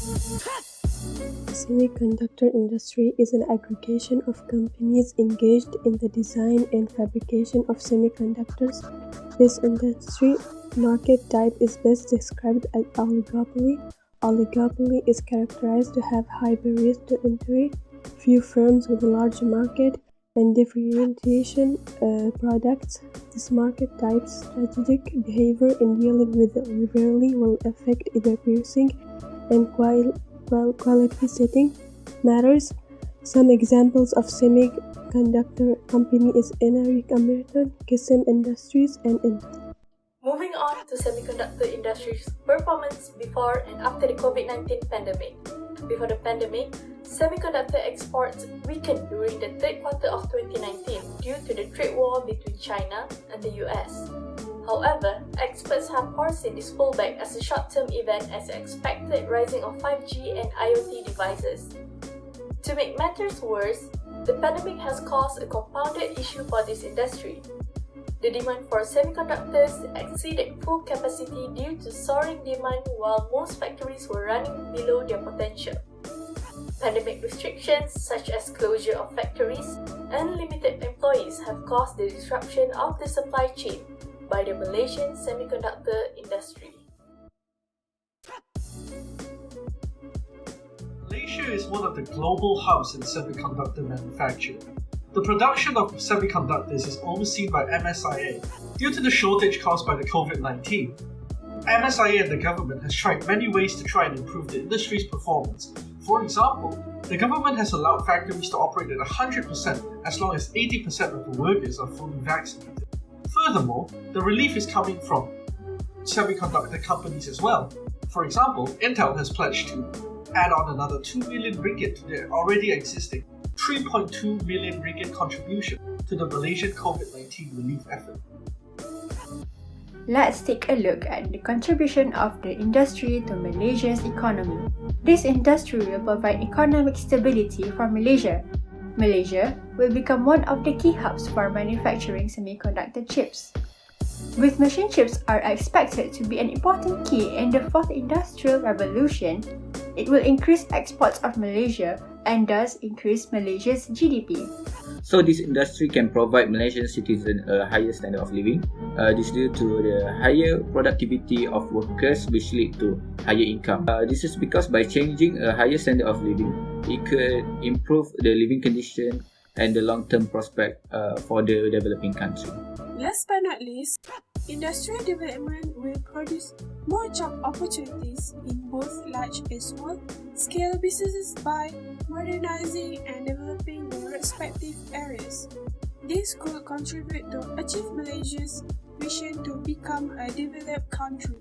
The semiconductor industry is an aggregation of companies engaged in the design and fabrication of semiconductors. This industry market type is best described as oligopoly. Oligopoly is characterized to have high barriers to entry, few firms with a large market, and differentiation products. This market type's strategic behavior in dealing with the rivalry will affect either pricing and quality setting matters. Some examples of semiconductor company is NRE American, Kisem Industries, and Intel. Moving on to semiconductor industry's performance before and after the COVID-19 pandemic. Before the pandemic, semiconductor exports weakened during the third quarter of 2019 due to the trade war between China and the US. However, experts have foreseen this pullback as a short-term event as expected rising of 5G and IoT devices. To make matters worse, the pandemic has caused a compounded issue for this industry. The demand for semiconductors exceeded full capacity due to soaring demand while most factories were running below their potential. Pandemic restrictions such as closure of factories and limited employees have caused the disruption of the supply chain by the Malaysian semiconductor industry. Malaysia is one of the global hubs in semiconductor manufacturing. The production of semiconductors is overseen by MSIA. Due to the shortage caused by the COVID-19, MSIA and the government has tried many ways to try and improve the industry's performance. For example, the government has allowed factories to operate at 100% as long as 80% of the workers are fully vaccinated. Furthermore, the relief is coming from semiconductor companies as well. For example, Intel has pledged to add on another 2 million ringgit to their already existing 3.2 million ringgit contribution to the Malaysian COVID-19 relief effort. Let's take a look at the contribution of the industry to Malaysia's economy. This industry will provide economic stability for Malaysia. Malaysia will become one of the key hubs for manufacturing semiconductor chips. With machine chips are expected to be an important key in the fourth industrial revolution, it will increase exports of Malaysia and thus increase Malaysia's GDP. So this industry can provide Malaysian citizens a higher standard of living. This due to the higher productivity of workers, which lead to higher income. This is because by changing a higher standard of living, it could improve the living condition and the long-term prospect for the developing country. Last but not least, industrial development will produce more job opportunities in both large and small scale businesses by modernizing and developing their respective areas. This could contribute to achieve Malaysia's vision to become a developed country.